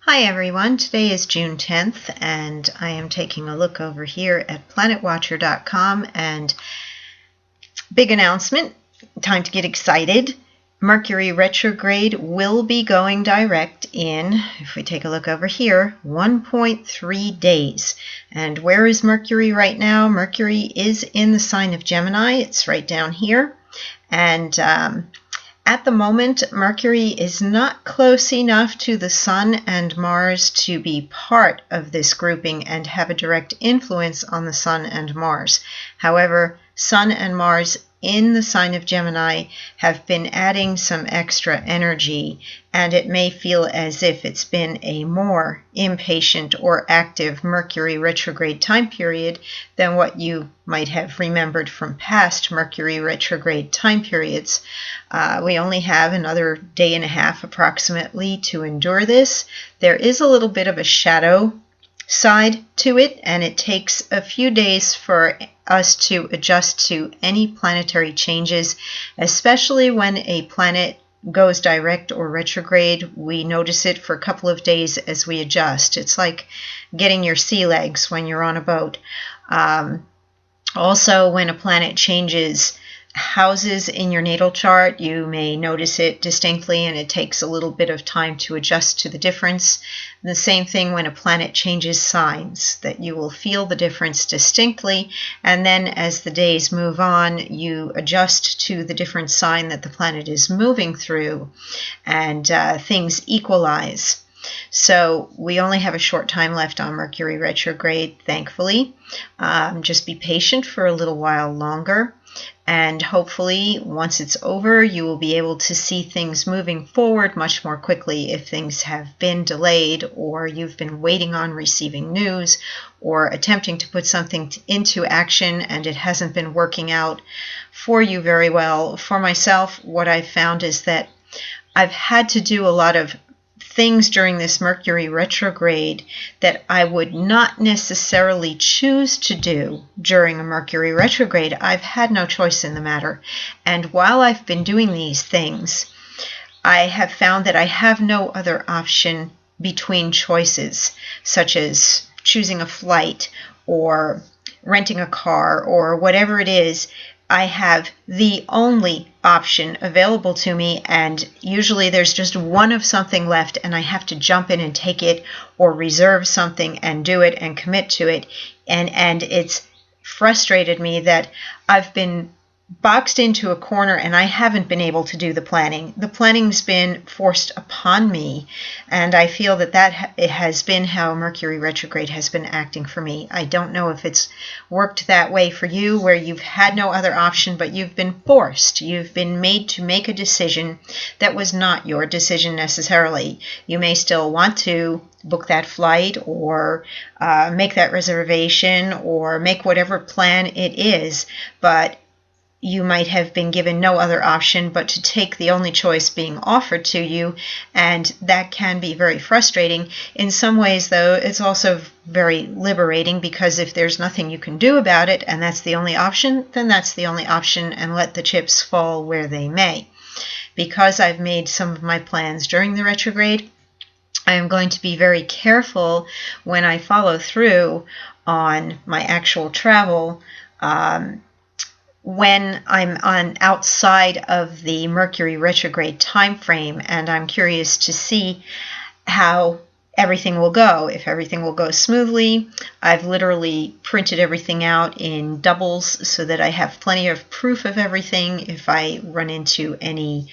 Hi everyone, today is June 10th and I am taking a look over here at planetwatcher.com and big announcement, time to get excited. Mercury retrograde will be going direct in, if we take a look over here, 1.3 days. And where is Mercury right now? Mercury is in the sign of Gemini. It's right down here. And at the moment, Mercury is not close enough to the Sun and Mars to be part of this grouping and have a direct influence on the Sun and Mars. However, Sun and Mars in the sign of Gemini have been adding some extra energy, and it may feel as if it's been a more impatient or active Mercury retrograde time period than what you might have remembered from past Mercury retrograde time periods. We only have another day and a half approximately to endure this. There is a little bit of a shadow side to it, and it takes a few days for us to adjust to any planetary changes, especially when a planet goes direct or retrograde. We notice it for a couple of days as we adjust. It's like getting your sea legs when you're on a boat. Also, when a planet changes houses in your natal chart, you may notice it distinctly, and it takes a little bit of time to adjust to the difference. And the same thing when a planet changes signs, that you will feel the difference distinctly, and then as the days move on, you adjust to the different sign that the planet is moving through, and things equalize. So we only have a short time left on Mercury retrograde, thankfully. Just be patient for a little while longer. And hopefully, once it's over, you will be able to see things moving forward much more quickly if things have been delayed, or you've been waiting on receiving news, or attempting to put something into action and it hasn't been working out for you very well. For myself, what I've found is that I've had to do a lot of things during this Mercury retrograde that I would not necessarily choose to do during a Mercury retrograde. I've had no choice in the matter. And while I've been doing these things, I have found that I have no other option between choices, such as choosing a flight or renting a car or whatever it is. I have the only option available to me, and usually there's just one of something left, and I have to jump in and take it, or reserve something and do it and commit to it. And it's frustrated me that I've been boxed into a corner and I haven't been able to do the planning. The planning's been forced upon me, and I feel that it has been how Mercury retrograde has been acting for me. I don't know if it's worked that way for you, where you've had no other option, but you've been forced. You've been made to make a decision that was not your decision necessarily. You may still want to book that flight, or make that reservation, or make whatever plan it is, but you might have been given no other option but to take the only choice being offered to you, and that can be very frustrating. In some ways, though, it's also very liberating, because if there's nothing you can do about it and that's the only option, then that's the only option, and let the chips fall where they may. Because I've made some of my plans during the retrograde, I am going to be very careful when I follow through on my actual travel, when I'm on outside of the Mercury retrograde time frame, and I'm curious to see how everything will go, if everything will go smoothly. I've literally printed everything out in doubles so that I have plenty of proof of everything if I run into any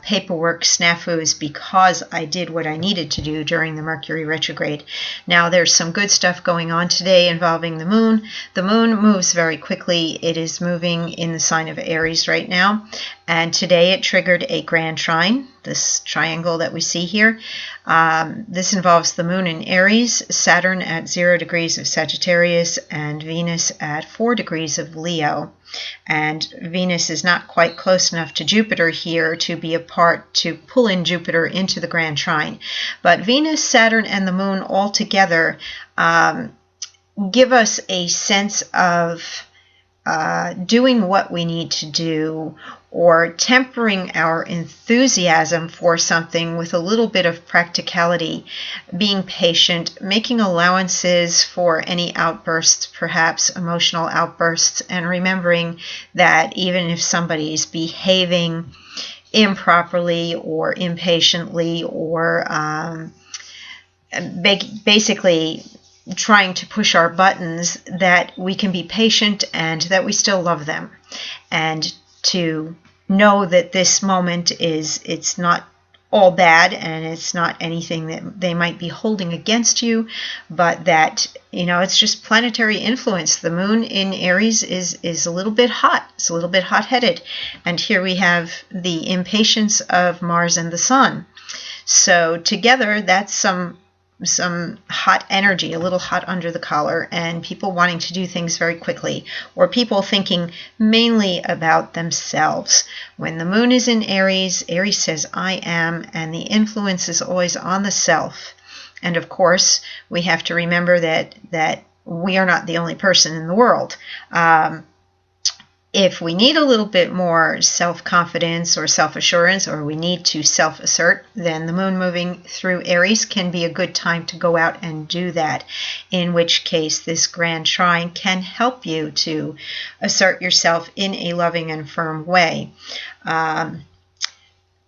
paperwork snafus, because I did what I needed to do during the Mercury retrograde. Now, there's some good stuff going on today involving the moon. The moon moves very quickly. It is moving in the sign of Aries right now, and today it triggered a grand trine, this triangle that we see here. This involves the moon in Aries, Saturn at 0 degrees of Sagittarius, and Venus at 4 degrees of Leo. And Venus is not quite close enough to Jupiter here to be a part to pull in Jupiter into the grand trine. But Venus, Saturn, and the moon all together give us a sense of doing what we need to do, or tempering our enthusiasm for something with a little bit of practicality, being patient, making allowances for any outbursts, perhaps emotional outbursts, and remembering that even if somebody's behaving improperly or impatiently or basically trying to push our buttons, that we can be patient and that we still love them, and to know that this moment it's not all bad and it's not anything that they might be holding against you, but that, it's just planetary influence. The moon in Aries is a little bit hot. It's a little bit hot-headed. And here we have the impatience of Mars and the Sun. So together, that's some hot energy, a little hot under the collar, and people wanting to do things very quickly, or people thinking mainly about themselves. When the moon is in Aries, Aries says I am, and the influence is always on the self. And of course, we have to remember that we are not the only person in the world. If we need a little bit more self-confidence or self-assurance, or we need to self-assert, then the moon moving through Aries can be a good time to go out and do that, in which case this grand trine can help you to assert yourself in a loving and firm way.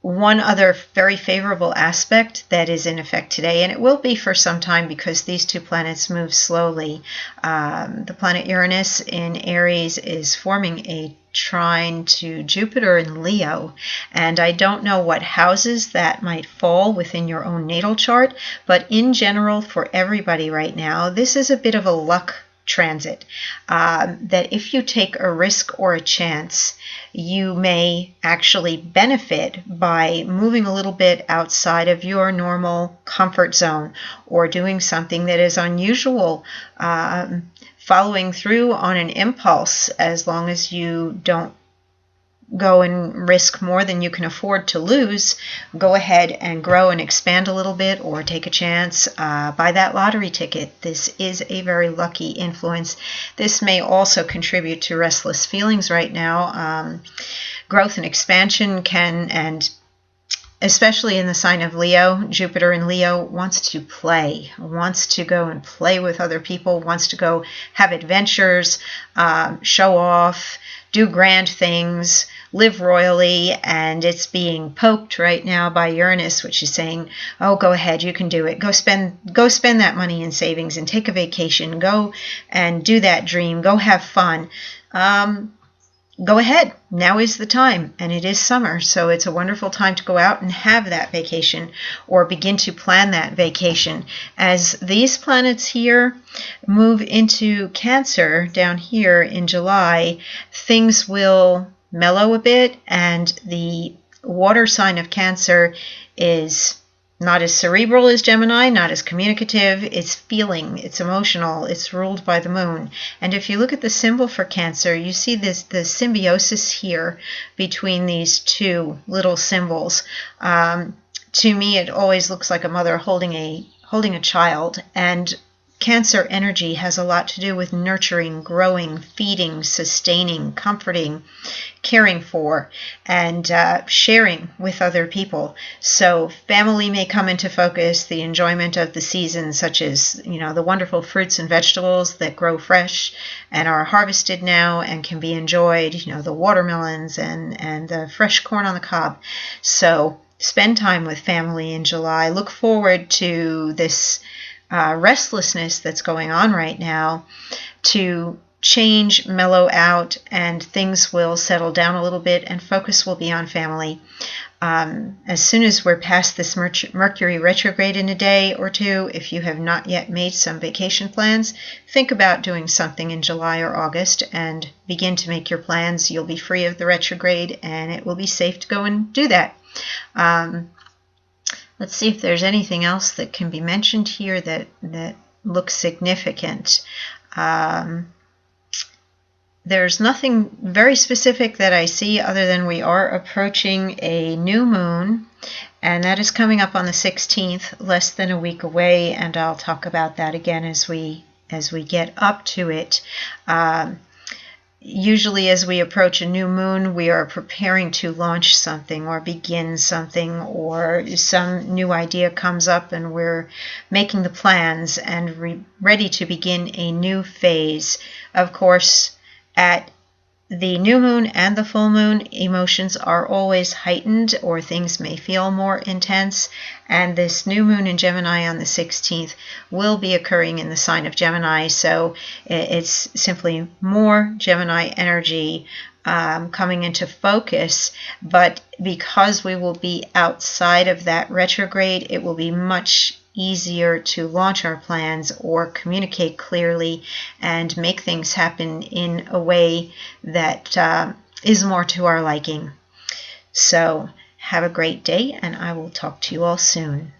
One other very favorable aspect that is in effect today, and it will be for some time because these two planets move slowly. The planet Uranus in Aries is forming a trine to Jupiter in Leo, and I don't know what houses that might fall within your own natal chart, but in general for everybody right now, this is a bit of a luck transit, that if you take a risk or a chance, you may actually benefit by moving a little bit outside of your normal comfort zone, or doing something that is unusual, following through on an impulse, as long as you don't go and risk more than you can afford to lose. Go ahead and grow and expand a little bit, or take a chance, buy that lottery ticket. This is a very lucky influence. This may also contribute to restless feelings right now. Growth and expansion can, and especially in the sign of Leo, Jupiter in Leo wants to play, wants to go and play with other people, wants to go have adventures, show off, do grand things, live royally, and it's being poked right now by Uranus, which is saying, oh, go ahead, you can do it. Go spend that money in savings and take a vacation. Go and do that dream. Go have fun. Go ahead. Now is the time, and it is summer, so it's a wonderful time to go out and have that vacation, or begin to plan that vacation. As these planets here move into Cancer down here in July, things will mellow a bit, and the water sign of Cancer is not as cerebral as Gemini, not as communicative. It's feeling, it's emotional, it's ruled by the moon. And if you look at the symbol for Cancer, you see the symbiosis here between these two little symbols. To me, it always looks like a mother holding a child, and Cancer energy has a lot to do with nurturing, growing, feeding, sustaining, comforting, caring for, and sharing with other people. So family may come into focus, the enjoyment of the season, such as, the wonderful fruits and vegetables that grow fresh and are harvested now and can be enjoyed, the watermelons and the fresh corn on the cob. So spend time with family in July. Look forward to this restlessness that's going on right now to change, mellow out, and things will settle down a little bit, and focus will be on family. As soon as we're past this Mercury retrograde in a day or two, if you have not yet made some vacation plans, think about doing something in July or August and begin to make your plans. You'll be free of the retrograde, and it will be safe to go and do that. Let's see if there's anything else that can be mentioned here that looks significant. There's nothing very specific that I see, other than we are approaching a new moon, and that is coming up on the 16th, less than a week away, and I'll talk about that again as we get up to it. usually as we approach a new moon, we are preparing to launch something or begin something, or some new idea comes up and we're making the plans and ready to begin a new phase. Of course, at the new moon and the full moon, emotions are always heightened, or things may feel more intense, and this new moon in Gemini on the 16th will be occurring in the sign of Gemini, so it's simply more Gemini energy coming into focus. But because we will be outside of that retrograde, it will be much easier to launch our plans or communicate clearly and make things happen in a way that is more to our liking. So have a great day, and I will talk to you all soon.